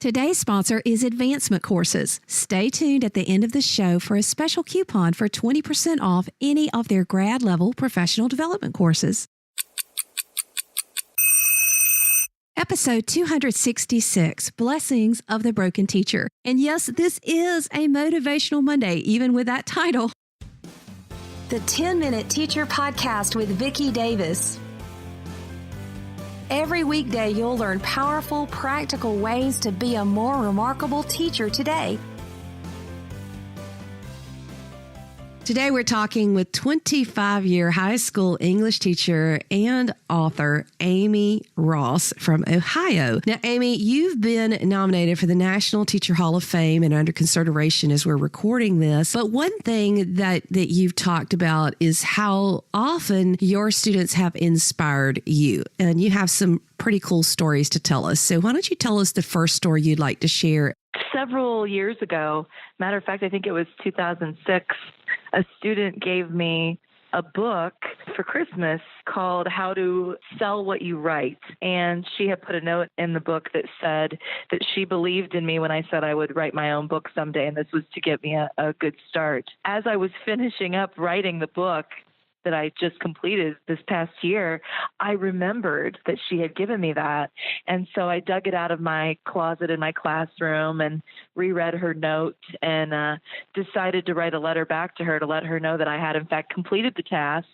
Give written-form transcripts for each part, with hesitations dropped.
Today's sponsor is Advancement Courses. Stay tuned at the end of the show for a special coupon for 20% off any of their grad level professional development courses. Episode 266, Blessings of the Broken Teacher. And yes, this is a Motivational Monday, even with that title. The 10-Minute Teacher Podcast with Vicki Davis. Every weekday, you'll learn powerful, practical ways to be a more remarkable teacher today. Today, we're talking with 25-year high school English teacher and author Aimee Ross from Ohio. Now, Aimee, you've been nominated for the National Teacher Hall of Fame and under consideration as we're recording this. But one thing that you've talked about is how often your students have inspired you. And you have some pretty cool stories to tell us. So why don't you tell us the first story you'd like to share? Several years ago, matter of fact, I think it was 2006, a student gave me a book for Christmas called How to Sell What You Write. And she had put a note in the book that said that she believed in me when I said I would write my own book someday, and this was to get me a good start. As I was finishing up writing the book that I just completed this past year, I remembered that she had given me that. And so I dug it out of my closet in my classroom and reread her note and decided to write a letter back to her to let her know that I had in fact completed the task.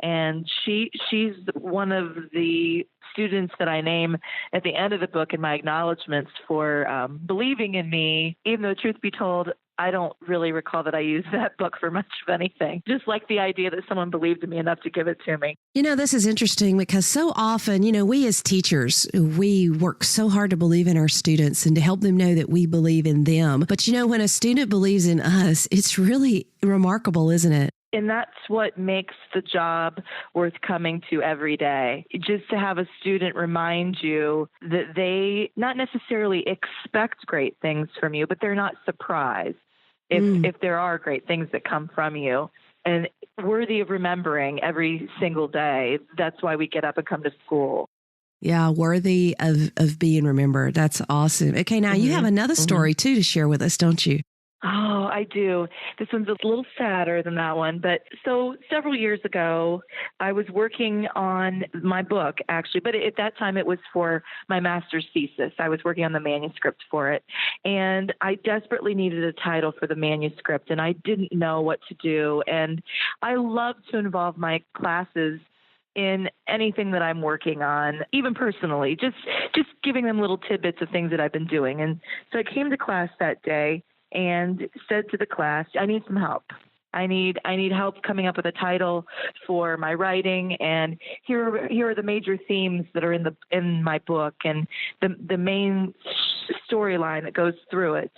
And she's one of the students that I name at the end of the book in my acknowledgments for believing in me, even though, truth be told, I don't really recall that I used that book for much of anything. Just like the idea that someone believed in me enough to give it to me. You know, this is interesting because so often, we as teachers, we work so hard to believe in our students and to help them know that we believe in them. But when a student believes in us, it's really remarkable, isn't it? And that's what makes the job worth coming to every day. Just to have a student remind you that they not necessarily expect great things from you, but they're not surprised if there are great things that come from you. And worthy of remembering every single day. That's why we get up and come to school. Yeah, worthy of being remembered. That's awesome. Okay, now you have another story too to share with us, don't you? Oh, I do. This one's a little sadder than that one. But so several years ago, I was working on my book, actually, but at that time it was for my master's thesis. I was working on the manuscript for it. And I desperately needed a title for the manuscript, and I didn't know what to do. And I love to involve my classes in anything that I'm working on, even personally, just giving them little tidbits of things that I've been doing. And so I came to class that day and said to the class, I need some help. I need help coming up with a title for my writing, and here are the major themes that are in my book and the main storyline that goes through it,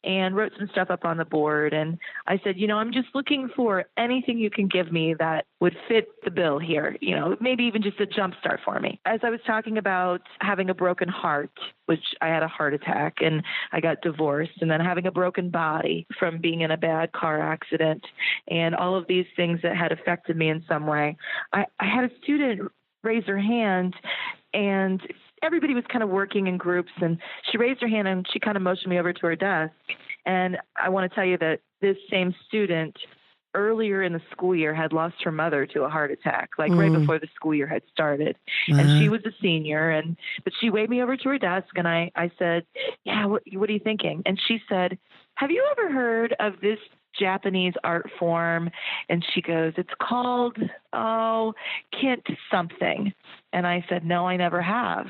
and wrote some stuff up on the board. And I said, I'm just looking for anything you can give me that would fit the bill here, maybe even just a jump start for me. As I was talking about having a broken heart, which I had a heart attack and I got divorced, and then having a broken body from being in a bad car accident, and all of these things that had affected me in some way, I had a student raise her hand, and everybody was kind of working in groups, and she raised her hand and she kind of motioned me over to her desk. And I want to tell you that this same student earlier in the school year had lost her mother to a heart attack, right before the school year had started. And she was a senior, but she waved me over to her desk, and I said, yeah, what are you thinking? And she said, have you ever heard of this Japanese art form? And she goes, it's called, Kint something. And I said, no, I never have.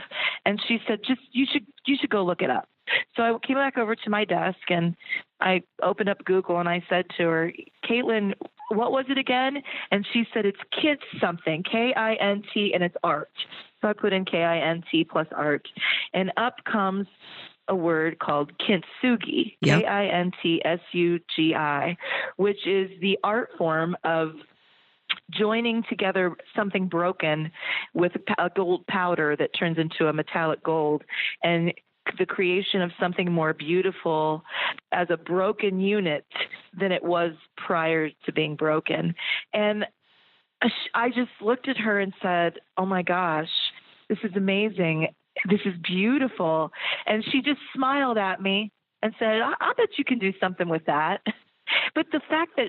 And she said, you should go look it up. So I came back over to my desk and I opened up Google and I said to her, Caitlin, what was it again? And she said, it's Kint something, K-I-N-T, and it's art. So I put in K-I-N-T plus art, and up comes a word called kintsugi, Kintsugi, which is the art form of joining together something broken with a gold powder that turns into a metallic gold, and the creation of something more beautiful as a broken unit than it was prior to being broken. And I just looked at her and said, oh my gosh, this is amazing. this is beautiful. And she just smiled at me and said, I bet you can do something with that. But the fact that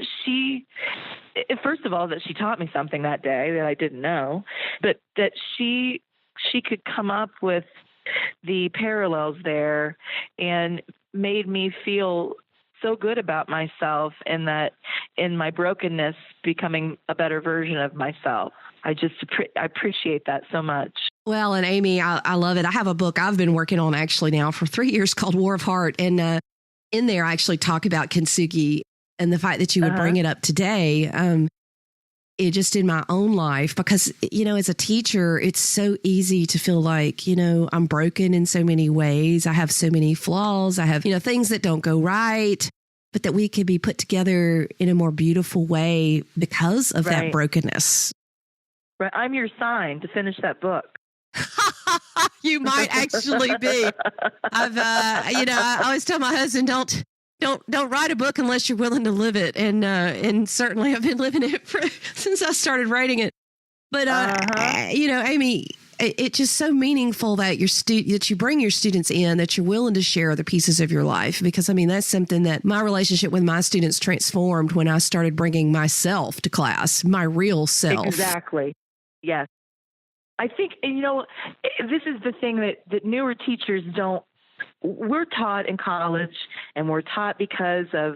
first of all, that she taught me something that day that I didn't know, but that she could come up with the parallels there and made me feel so good about myself, and that in my brokenness becoming a better version of myself. I appreciate that so much. Well, and Aimee, I love it. I have a book I've been working on actually now for 3 years called War of Heart. And in there, I actually talk about kintsugi and the fact that you would bring it up today. It just in my own life, because, as a teacher, it's so easy to feel like, I'm broken in so many ways. I have so many flaws. I have, things that don't go right, but that we could be put together in a more beautiful way because of that brokenness. Right. I'm your sign to finish that book. You might actually be. I always tell my husband, don't write a book unless you're willing to live it. And certainly I've been living it since I started writing it. But, Aimee, it's just so meaningful that that you bring your students in, that you're willing to share the pieces of your life. Because, that's something that my relationship with my students transformed when I started bringing myself to class, my real self. Exactly. Yes. I think, this is the thing that newer teachers don't. We're taught in college, and we're taught because of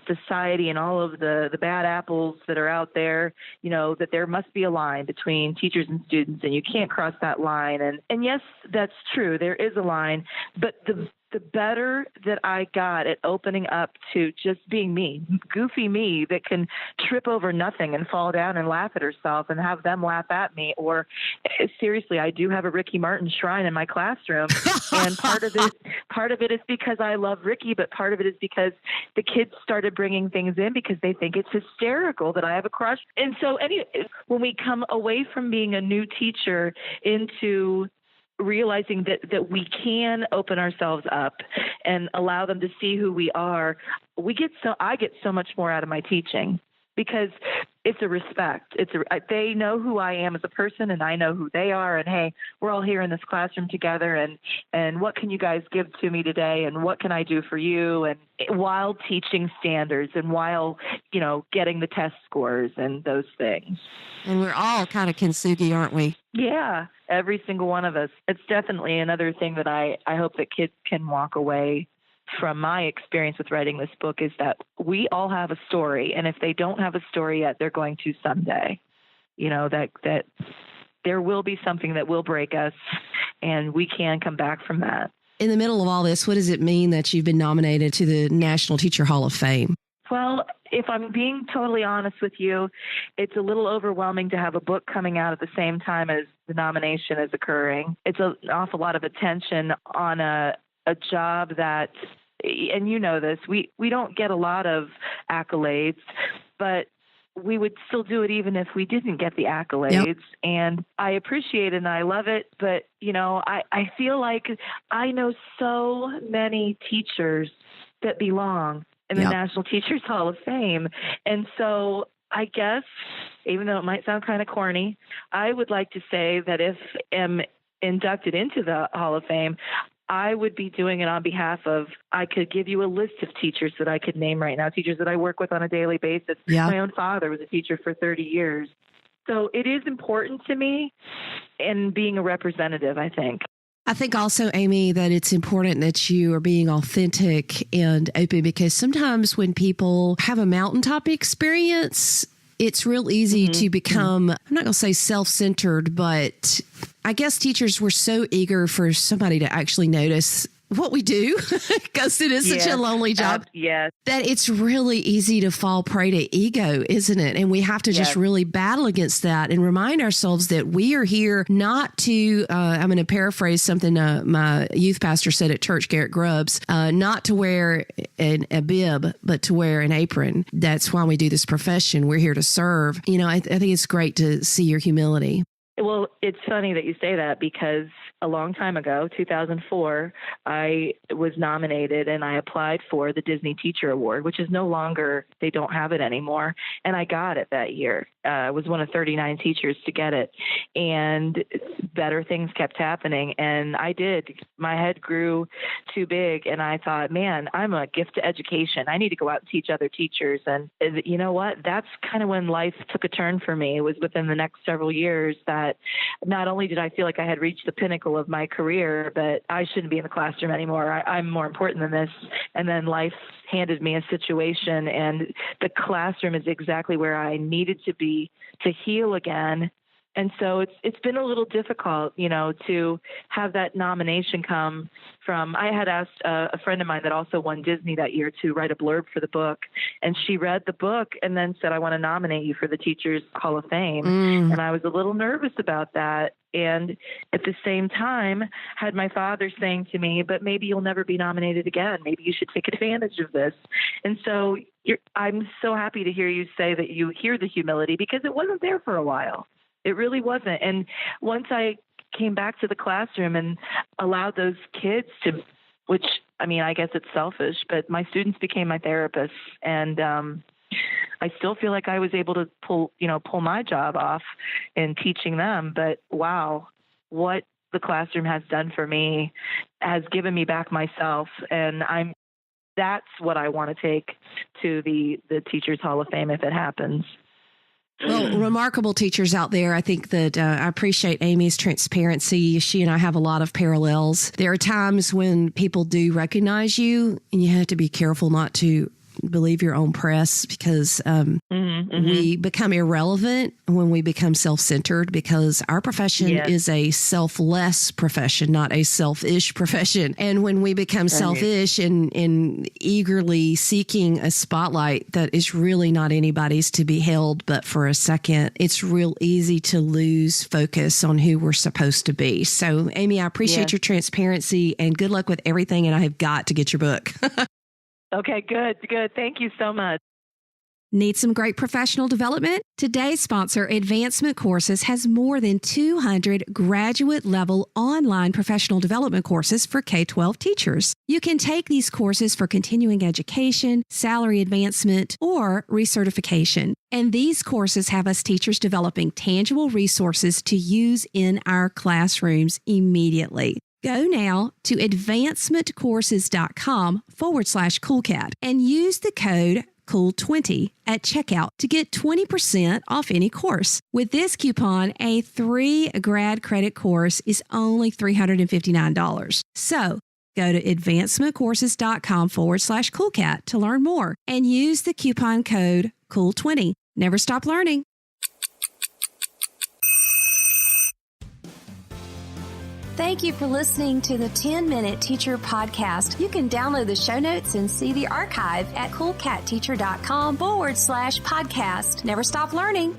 society and all of the bad apples that are out there, that there must be a line between teachers and students, and you can't cross that line. And yes, that's true. There is a line, but the better that I got at opening up to just being me, goofy me that can trip over nothing and fall down and laugh at herself and have them laugh at me. Or seriously, I do have a Ricky Martin shrine in my classroom. And part of it is because I love Ricky, but part of it is because the kids started bringing things in because they think it's hysterical that I have a crush. And so when we come away from being a new teacher into realizing that we can open ourselves up and allow them to see who we are, I get so much more out of my teaching, because it's a respect. They know who I am as a person, and I know who they are. And hey, we're all here in this classroom together. And what can you guys give to me today? And what can I do for you? And while teaching standards, and while getting the test scores and those things. And we're all kind of kintsugi, aren't we? Yeah, every single one of us. It's definitely another thing that I hope that kids can walk away from my experience with writing this book, is that we all have a story. And if they don't have a story yet, they're going to someday. That there will be something that will break us, and we can come back from that. In the middle of all this, what does it mean that you've been nominated to the National Teacher Hall of Fame? Well, if I'm being totally honest with you, it's a little overwhelming to have a book coming out at the same time as the nomination is occurring. It's an awful lot of attention on a job that, and this, we don't get a lot of accolades, but we would still do it even if we didn't get the accolades. Yep. And I appreciate it and I love it. But, I feel like I know so many teachers that belong in the National Teachers Hall of Fame. And so I guess, even though it might sound kind of corny, I would like to say that if I'm inducted into the Hall of Fame, I would be doing it on behalf of, I could give you a list of teachers that I could name right now, teachers that I work with on a daily basis. Yeah. My own father was a teacher for 30 years. So it is important to me in being a representative, I think. I think also, Aimee, that it's important that you are being authentic and open, because sometimes when people have a mountaintop experience, it's real easy to become, I'm not going to say self-centered, but I guess teachers were so eager for somebody to actually notice what we do, because it is such a lonely job, that it's really easy to fall prey to ego, isn't it? And we have to just really battle against that and remind ourselves that we are here not to, I'm going to paraphrase something my youth pastor said at church, Garrett Grubbs, not to wear a bib, but to wear an apron. That's why we do this profession. We're here to serve. I think it's great to see your humility. Well, it's funny that you say that, because a long time ago, 2004, I was nominated and I applied for the Disney Teacher Award, which is no longer, they don't have it anymore. And I got it that year. was one of 39 teachers to get it, and better things kept happening. And I did. My head grew too big, and I thought, man, I'm a gift to education. I need to go out and teach other teachers. And you know what? That's kind of when life took a turn for me. It was within the next several years that not only did I feel like I had reached the pinnacle of my career, but I shouldn't be in the classroom anymore. I'm more important than this. And then life handed me a situation, and the classroom is exactly where I needed to be to heal again. And so it's been a little difficult, you know, to have that nomination come from. I had asked a friend of mine that also won Disney that year to write a blurb for the book, and she read the book and then said, I want to nominate you for the Teachers Hall of Fame. And I was a little nervous about that. And at the same time, had my father saying to me, but maybe you'll never be nominated again. Maybe you should take advantage of this. And so I'm so happy to hear you say that you hear the humility, because it wasn't there for a while. It really wasn't. And once I came back to the classroom and allowed those kids to, which, I mean, I guess it's selfish, but my students became my therapists. And I still feel like I was able to pull my job off in teaching them. But wow, what the classroom has done for me has given me back myself. And that's what I want to take to the Teachers Hall of Fame if it happens. Well, remarkable teachers out there. I think that I appreciate Aimee's transparency. She and I have a lot of parallels. There are times when people do recognize you, and you have to be careful not to believe your own press, because we become irrelevant when we become self-centered, because our profession is a selfless profession, not a selfish profession. And when we become selfish and eagerly seeking a spotlight that is really not anybody's to be held but for a second, it's real easy to lose focus on who we're supposed to be. So, Aimee, I appreciate your transparency, and good luck with everything. And I have got to get your book. Okay, good. Thank you so much. Need some great professional development? Today's sponsor, Advancement Courses, has more than 200 graduate-level online professional development courses for K-12 teachers. You can take these courses for continuing education, salary advancement, or recertification. And these courses have us teachers developing tangible resources to use in our classrooms immediately. Go now to advancementcourses.com/coolcat and use the code COOL20 at checkout to get 20% off any course. With this coupon, a 3 grad credit course is only $359. So go to advancementcourses.com/coolcat to learn more and use the coupon code COOL20. Never stop learning. Thank you for listening to the 10-Minute Teacher Podcast. You can download the show notes and see the archive at coolcatteacher.com/podcast. Never stop learning.